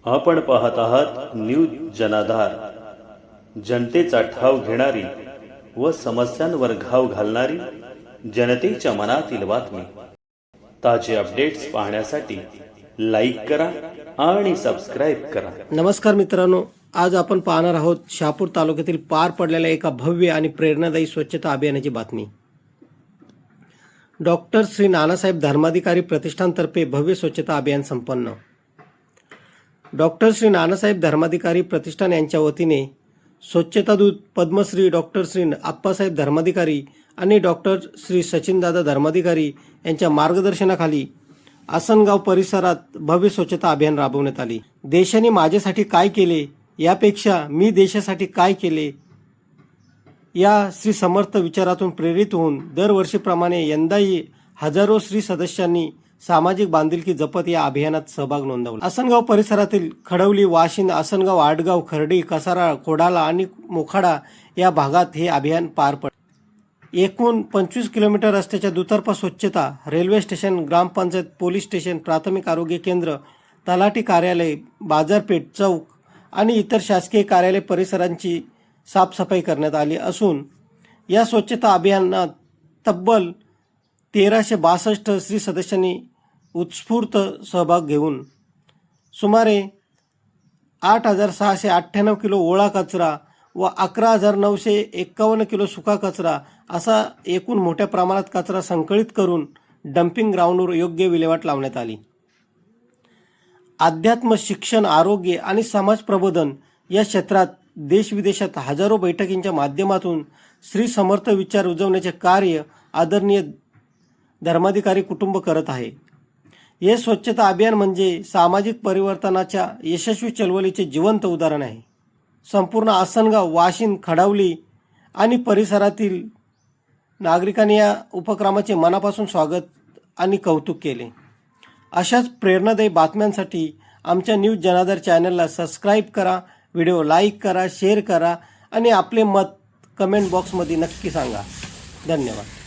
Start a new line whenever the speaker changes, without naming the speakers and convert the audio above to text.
आपण पाहत आहात न्यूज जनाधार, जनतेचा ठाव घेणारी व समस्यांवर घाव घालणारी जनतेच्या मनातील बातमी। ताजे अपडेट्स पाहण्यासाठी लाईक करा आणि सबस्क्राइब करा।
नमस्कार मित्रांनो, आज आपण पाहणार आहोत शहापूर तालुक्यातील पार पडलेल्या एका भव्य आणि प्रेरणादायी स्वच्छता अभियानाची बातमी। डॉक्टर श्री नानासाहेब धर्माधिकारी प्रतिष्ठानतर्फे भव्य स्वच्छता अभियान संपन्न। डॉक्टर श्री नानासाहेब धर्माधिकारी प्रतिष्ठान यांच्या वतीने स्वच्छता दूत पद्मश्री डॉक्टर श्री आप्पासाहेब धर्माधिकारी आणि डॉक्टर श्री सचिनदादा धर्माधिकारी यांच्या मार्गदर्शनाखाली आसनगाव परिसरात भव्य स्वच्छता अभियान राबवण्यात आले। देशाने माझ्यासाठी काय केले यापेक्षा मी देशासाठी काय केले या श्री समर्थ विचारातून प्रेरित होऊन दरवर्षीप्रमाणे यंदाही हजारो श्री सदस्यांनी सामाजिक बांधिलकी जपत या अभियानात सहभाग नोंदवला। आसनगाव परिसरातील खडवली, वाशिंद, आसनगाव, आडगाव, खर्डी, कसारा, खोडाला आणि मोखाडा या भागात हे अभियान पार पडले। एकूण 25 किलोमीटर रस्त्याच्या दुतर्फा स्वच्छता, रेल्वे स्टेशन, ग्रामपंचायत, पोलीस स्टेशन, प्राथमिक आरोग्य केंद्र, तलाठी कार्यालय, बाजारपेठ, चौक आणि इतर शासकीय कार्यालय परिसरांची साफसफाई करण्यात आली असून या स्वच्छता अभियानात तब्बल 1362 श्री सदस्यांनी उत्स्फूर्त सहभाग घेऊन सुमारे 8698 किलो ओला कचरा व 11951 किलो सुका कचरा असा एकूण मोठ्या प्रमाणात कचरा संकलित करून डम्पिंग ग्राउंडवर योग्य विल्हेवाट लावण्यात आली। अध्यात्म, शिक्षण, आरोग्य आणि समाज प्रबोधन या क्षेत्रात देशविदेशात हजारो बैठकींच्या माध्यमातून श्री समर्थ विचार रुजवण्याचे कार्य आदरणीय धर्माधिकारी कुटुंब करत आहे। हे स्वच्छता अभियान म्हणजे सामाजिक परिवर्तनाच्या यशस्वी चळवळीचे जिवंत उदाहरण आहे। संपूर्ण आसनगाव, वाशिंद, खडवली आणि परिसरातील नागरिकांनी या उपक्रमाचे मनापासून स्वागत आणि कौतुक केले। अशाच प्रेरणादायी बातम्यांसाठी आमच्या न्यूज जनाधार चॅनलला सबस्क्राईब करा, व्हिडिओ लाईक करा, शेअर करा आणि आपले मत कमेंट बॉक्समध्ये नक्की सांगा। धन्यवाद।